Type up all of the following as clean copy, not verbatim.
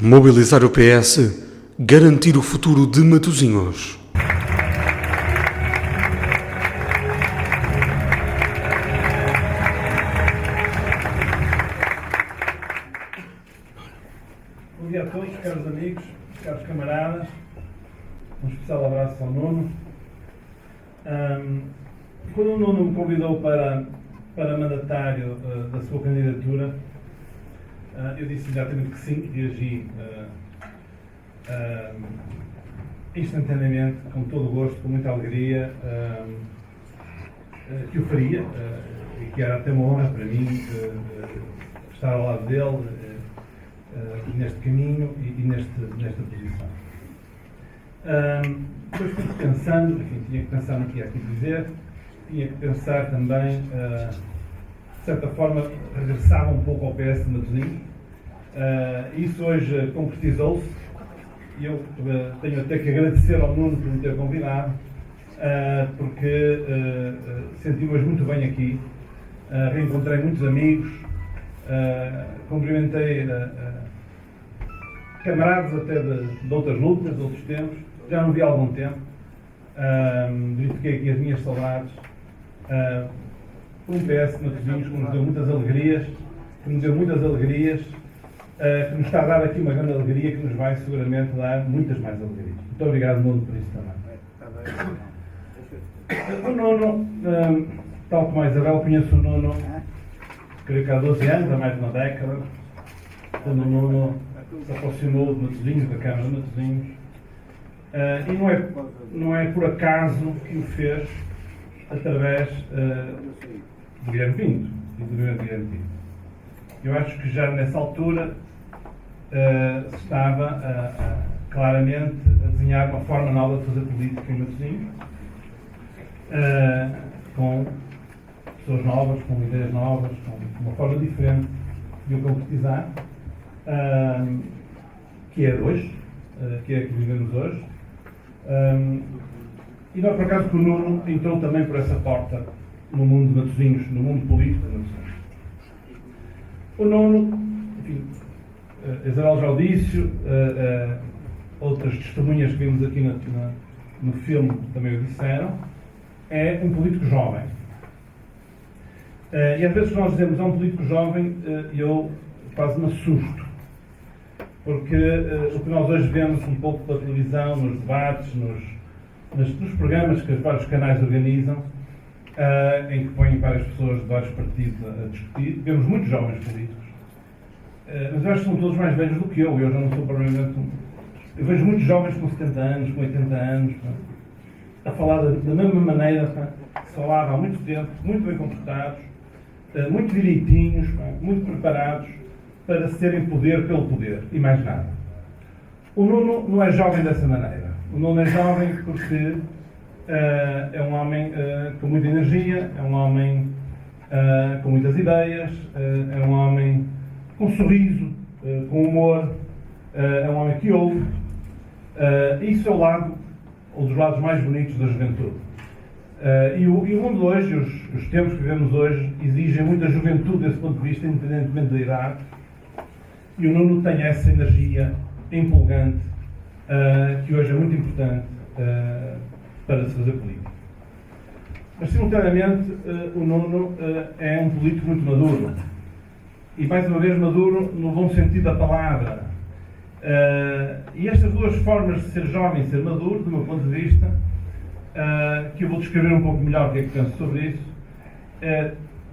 Mobilizar o PS, garantir o futuro de Matosinhos. Bom dia a todos, caros amigos, caros camaradas. Um especial abraço ao Nuno. Quando o Nuno me convidou para mandatário da sua candidatura, eu disse exatamente que sim, reagi instantaneamente, com todo o gosto, com muita alegria, que o faria, e que era até uma honra para mim estar ao lado dele neste caminho e nesta posição. Depois fui pensando, enfim, tinha que pensar no que ia aqui dizer, tinha que pensar também, de certa forma, regressava um pouco ao PS de Matosinhos. Isso hoje concretizou-se e eu tenho até que agradecer ao Nuno por me ter convidado, porque senti-me hoje muito bem aqui, reencontrei muitos amigos, cumprimentei camaradas até de outras lutas, de outros tempos, já não vi há algum tempo, verifiquei aqui as minhas saudades, um PS de Matosinhos que nos deu muitas alegrias, que nos está a dar aqui uma grande alegria, que nos vai seguramente dar muitas mais alegrias. Muito obrigado, Nuno, por isso também. O Nuno, tal como a Isabel, conheço o Nuno, creio que há 12 anos, há mais de uma década, quando o Nuno se aproximou de Matosinhos, da Câmara de Matosinhos, e não é por acaso que o fez através de Guilherme Pinto e do governo de Guilherme Pinto. Eu acho que já nessa altura se estava claramente a desenhar uma forma nova de fazer política em Matosinhos, com pessoas novas, com ideias novas, com uma forma diferente de o concretizar, que é hoje, que é a que vivemos hoje. E não é por acaso que o Nuno entrou também por essa porta no mundo de Matosinhos, no mundo político de Matosinhos. O Nuno, enfim, Isabel já o disse, outras testemunhas que vimos aqui no filme também o disseram, é um político jovem. E às vezes nós dizemos um político jovem, eu quase me assusto, porque o que nós hoje vemos um pouco pela televisão, nos debates, nos programas que os vários canais organizam, em que põem várias pessoas de vários partidos a discutir, vemos muitos jovens políticos, mas eu acho que são todos mais velhos do que eu já não sou provavelmente eu vejo muitos jovens com 70 anos, com 80 anos, a falar da mesma maneira que se falava há muito tempo, muito bem comportados, muito direitinhos, muito preparados para serem poder pelo poder, e mais nada. O Nuno não é jovem dessa maneira. O Nuno é jovem porque é um homem com muita energia, é um homem com muitas ideias, é um homem com sorriso, com humor, é um homem que ouve. Isso é o lado, um dos lados mais bonitos da juventude. E o mundo hoje, os tempos que vivemos hoje, exigem muita juventude desse ponto de vista, independentemente da idade. E o Nuno tem essa energia empolgante, que hoje é muito importante para se fazer política. Mas, simultaneamente, o Nuno é um político muito maduro. E, mais uma vez, maduro no bom sentido da palavra. E estas duas formas de ser jovem e ser maduro, do meu ponto de vista, que eu vou descrever um pouco melhor o que é que penso sobre isso,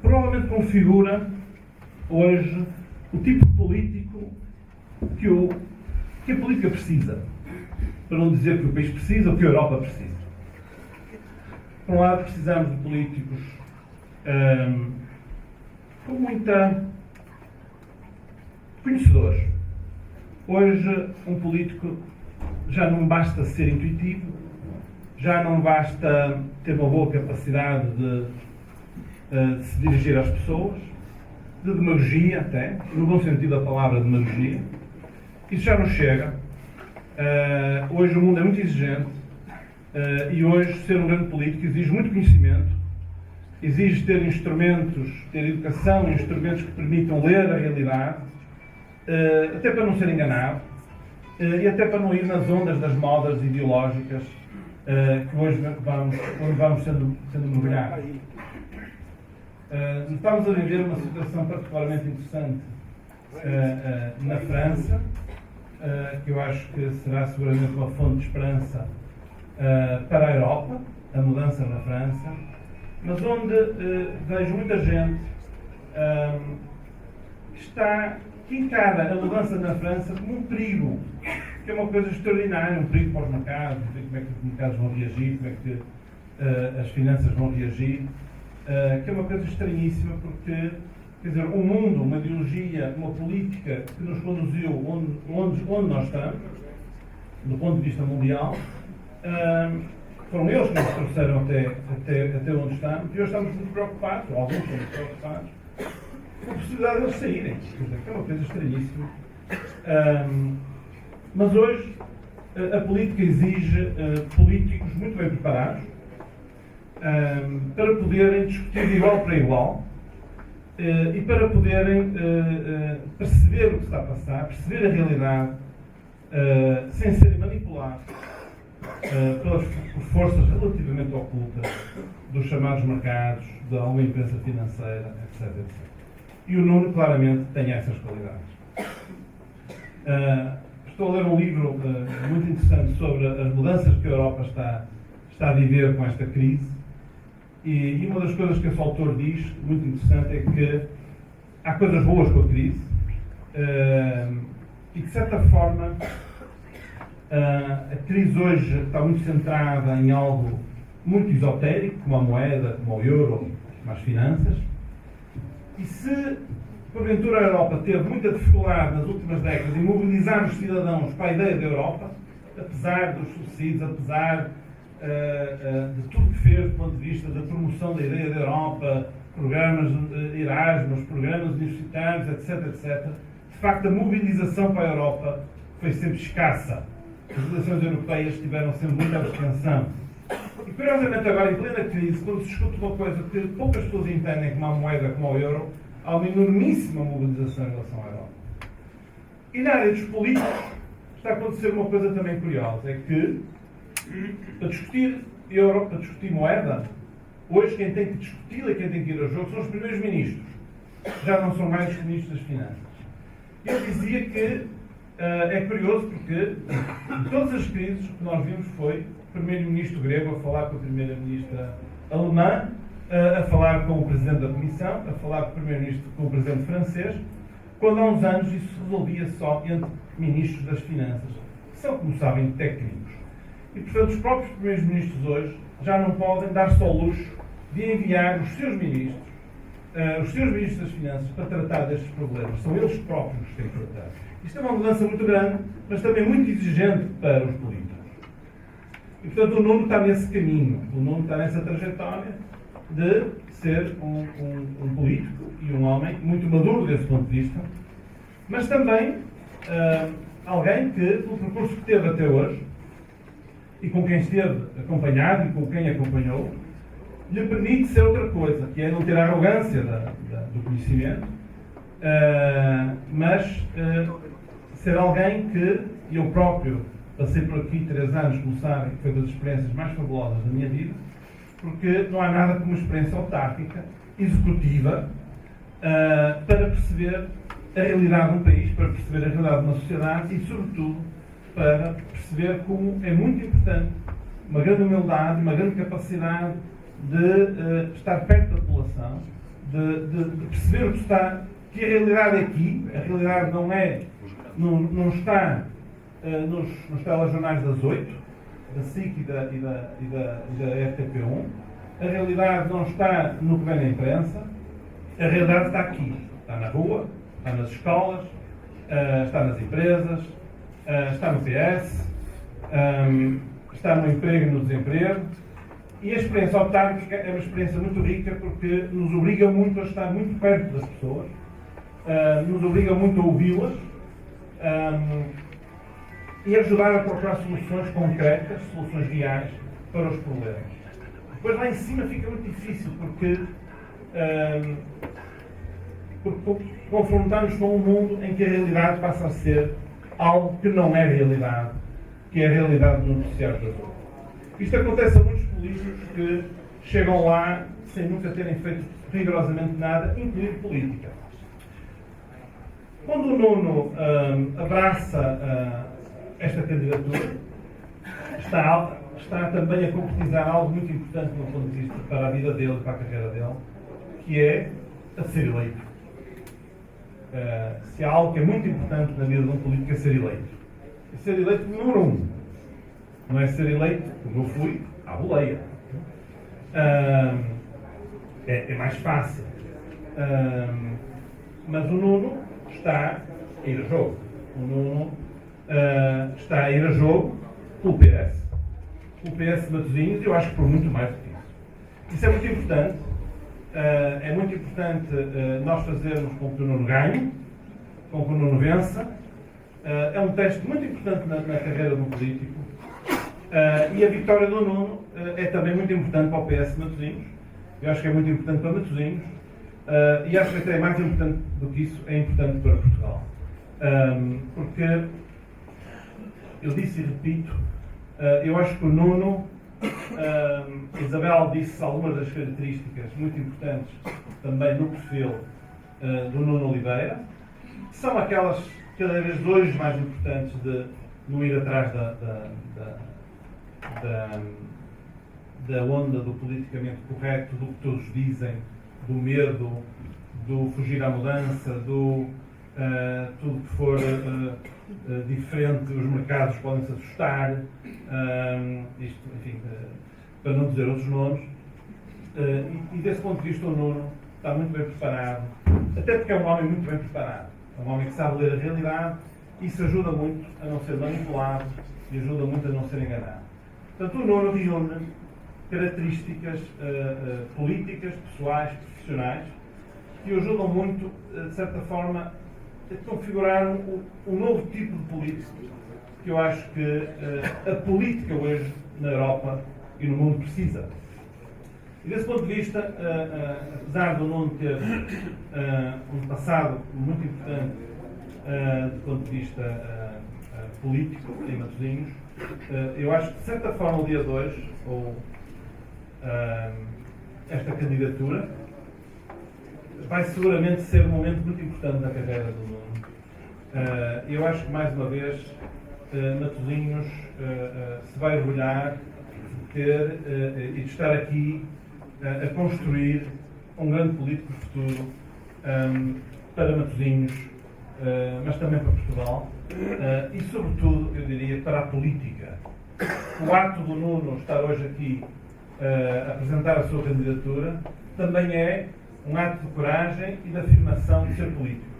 provavelmente configura hoje o tipo de político que a política precisa. Para não dizer que o país precisa ou que a Europa precisa. Por um lado, precisamos de políticos com muita conhecedores. Hoje, um político já não basta ser intuitivo, já não basta ter uma boa capacidade de se dirigir às pessoas, de demagogia até, no bom sentido da palavra demagogia. Isso já não chega. Hoje o mundo é muito exigente e hoje ser um grande político exige muito conhecimento, exige ter instrumentos, ter educação, instrumentos que permitam ler a realidade, até para não ser enganado, e até para não ir nas ondas das modas ideológicas que hoje vamos sendo mergulhados. Estamos a viver uma situação particularmente interessante na França, que eu acho que será seguramente uma fonte de esperança para a Europa, a mudança na França, mas onde vejo muita gente que encara a mudança na França como um perigo, que é uma coisa extraordinária, um perigo para os mercados, como é que os mercados vão reagir, como é que as finanças vão reagir, que é uma coisa estranhíssima, porque, quer dizer, um mundo, uma ideologia, uma política que nos conduziu onde nós estamos, do ponto de vista mundial, foram eles que nos trouxeram até onde estamos, e hoje estamos muito preocupados, ou alguns estão muito preocupados, com a possibilidade de eles saírem, que é uma coisa estranhíssima. Mas hoje a política exige políticos muito bem preparados para poderem discutir de igual para igual e para poderem perceber o que está a passar, perceber a realidade sem serem manipulados pelas forças relativamente ocultas dos chamados mercados, da alguma imprensa financeira, etc. E o Nuno claramente tem essas qualidades. Estou a ler um livro muito interessante sobre as mudanças que a Europa está a viver com esta crise, e uma das coisas que esse autor diz, muito interessante, é que há coisas boas com a crise e que, de certa forma, a crise hoje está muito centrada em algo muito esotérico, como a moeda, como o euro, como as finanças. E se, porventura, a Europa teve muita dificuldade nas últimas décadas em mobilizar os cidadãos para a ideia da Europa, apesar dos subsídios, apesar de tudo que fez do ponto de vista da promoção da ideia da Europa, programas Erasmus, programas universitários, etc., de facto a mobilização para a Europa foi sempre escassa. As eleições europeias tiveram sempre muita abstenção. E curiosamente agora, em plena crise, quando se discute uma coisa que poucas pessoas entendem como a moeda, como o euro, há uma enormíssima mobilização em relação à Europa. E na área dos políticos está a acontecer uma coisa também curiosa, é que para discutir euro, para discutir moeda, hoje quem tem que discuti-la e quem tem que ir ao jogo são os primeiros ministros. Já não são mais os ministros das finanças. Eu dizia que é curioso porque de todas as crises que nós vimos foi o primeiro-ministro grego a falar com a primeira-ministra alemã, a falar com o presidente da Comissão, a falar com o primeiro-ministro, com o presidente francês, quando há uns anos isso se resolvia só entre ministros das finanças, que são, como sabem, técnicos. E, portanto, os próprios primeiros-ministros hoje já não podem dar-se ao luxo de enviar os seus ministros das finanças para tratar destes problemas. São eles próprios que têm que tratar. Isto é uma mudança muito grande, mas também muito exigente para os políticos. E, portanto, o Nuno está nesse caminho. O Nuno está nessa trajetória de ser um político e um homem muito maduro desse ponto de vista, mas também alguém que, pelo percurso que teve até hoje, e com quem esteve acompanhado e com quem acompanhou, lhe permite ser outra coisa, que é não ter a arrogância do conhecimento, mas ser alguém que, eu próprio passei por aqui 3 anos, como sabem, que foi das experiências mais fabulosas da minha vida, porque não há nada como uma experiência autárquica, executiva, para perceber a realidade de um país, para perceber a realidade de uma sociedade e, sobretudo, para perceber como é muito importante uma grande humildade, uma grande capacidade de estar perto da população, de perceber o que está, que a realidade é aqui, a realidade não está nos telejornais das 8, da SIC e da RTP1, a realidade não está no que vem na imprensa, a realidade está aqui, está na rua, está nas escolas, está nas empresas, está no PS, está no emprego e no desemprego. E a experiência autárquica é uma experiência muito rica porque nos obriga muito a estar muito perto das pessoas, nos obriga muito a ouvi-las e ajudar a procurar soluções concretas, soluções reais para os problemas. Depois lá em cima fica muito difícil porque confrontamos com um mundo em que a realidade passa a ser algo que não é realidade, que é a realidade do noticiário da Globo. Isto acontece a muitos políticos que chegam lá sem nunca terem feito rigorosamente nada, incluindo política. Quando o Nuno abraça esta candidatura, está também a concretizar algo muito importante do ponto de vista para a vida dele e para a carreira dele, que é a ser eleito. Se há algo que é muito importante na vida de um político é ser eleito. E ser eleito número um. Não é ser eleito, como eu fui, à boleia. É mais fácil. Mas o Nuno está a ir a jogo. O Nuno está a ir a jogo pelo PS. Pelo PS de Matosinhos, e eu acho que por muito mais do que isso. Isso é muito importante. É muito importante nós fazermos com que o Nuno ganhe, com que o Nuno vença. É um teste muito importante na carreira de um político. E a vitória do Nuno é também muito importante para o PS de Matosinhos. Eu acho que é muito importante para Matosinhos. E acho que até é mais importante do que isso, é importante para Portugal. Porque, eu disse e repito, eu acho que o Nuno, Isabel disse algumas das características muito importantes também no perfil do Nuno Oliveira, que são aquelas cada vez hoje mais importantes de não ir atrás da onda do politicamente correto, do que todos dizem, do medo, do fugir à mudança, do tudo que for diferente, os mercados podem se assustar, isto, enfim, para não dizer outros nomes. E desse ponto de vista o Nuno está muito bem preparado, até porque é um homem muito bem preparado, é um homem que sabe ler a realidade. Isso ajuda muito a não ser manipulado e ajuda muito a não ser enganado. Portanto, o Nuno reúne características políticas, pessoais, profissionais, que o ajudam muito, de certa forma, a configurar um novo tipo de político, que eu acho que a política hoje, na Europa e no mundo, precisa. E desse ponto de vista, apesar do Nuno ter um passado muito importante do ponto de vista político em Matosinhos, eu acho que, de certa forma, o dia de hoje, ou esta candidatura, vai seguramente ser um momento muito importante na carreira do Nuno. Eu acho que, mais uma vez, Matosinhos se vai orgulhar de ter e de estar aqui a construir um grande político futuro para Matosinhos, mas também para Portugal e, sobretudo, eu diria, para a política. O ato do Nuno estar hoje aqui a apresentar a sua candidatura também é um ato de coragem e de afirmação de ser político.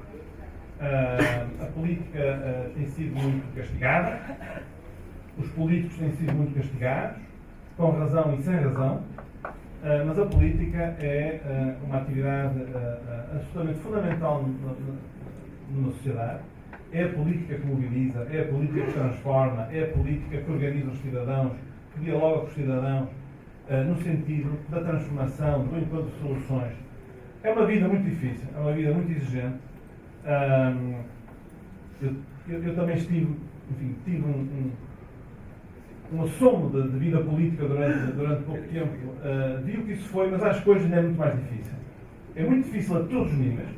A política tem sido muito castigada, os políticos têm sido muito castigados, com razão e sem razão, mas a política é uma atividade absolutamente fundamental numa sociedade. É a política que mobiliza, é a política que transforma, é a política que organiza os cidadãos, que dialoga com os cidadãos no sentido da transformação, do encontro de soluções. É uma vida muito difícil, é uma vida muito exigente. Eu também tive um assomo de vida política durante pouco tempo. Vi o que isso foi, mas acho que hoje ainda é muito mais difícil. É muito difícil a todos os níveis,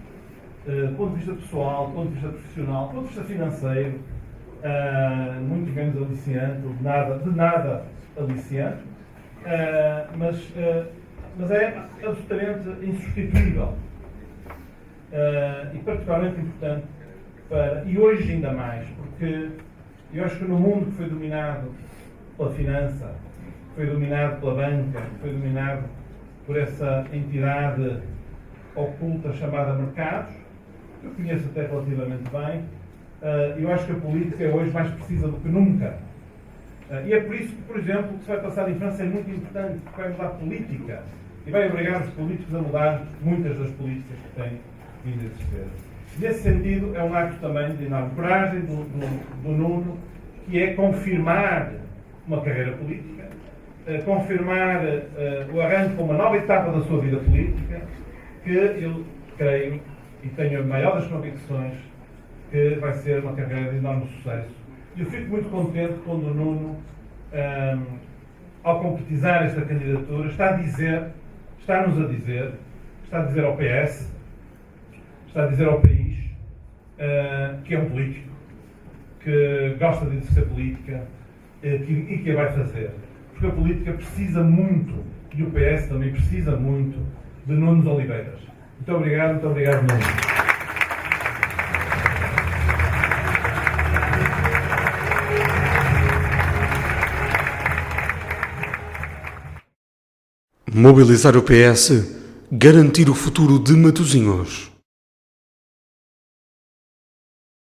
do ponto de vista pessoal, do ponto de vista profissional, do ponto de vista financeiro, muito menos aliciante, de nada aliciante, mas é absolutamente insubstituível e particularmente importante e hoje ainda mais, porque eu acho que no mundo que foi dominado pela finança, que foi dominado pela banca, que foi dominado por essa entidade oculta chamada mercados, que eu conheço até relativamente bem, eu acho que a política é hoje mais precisa do que nunca. E é por isso que, por exemplo, o que se vai passar em França é muito importante, porque vai mudar política e vai obrigar os políticos a mudar muitas das políticas que têm vindo a existir. Nesse sentido, é um ato também de enorme coragem do Nuno, que é confirmar uma carreira política, confirmar o arranque para uma nova etapa da sua vida política, que eu creio e tenho a maior das convicções que vai ser uma carreira de enorme sucesso. E eu fico muito contente quando o Nuno, ao concretizar esta candidatura, está-nos a dizer ao PS, está a dizer ao país que é um político, que gosta de exercer política e que a vai fazer. Porque a política precisa muito, e o PS também precisa muito, de Nuno Oliveiras. Muito obrigado, Nuno. Mobilizar o PS, garantir o futuro de Matosinhos.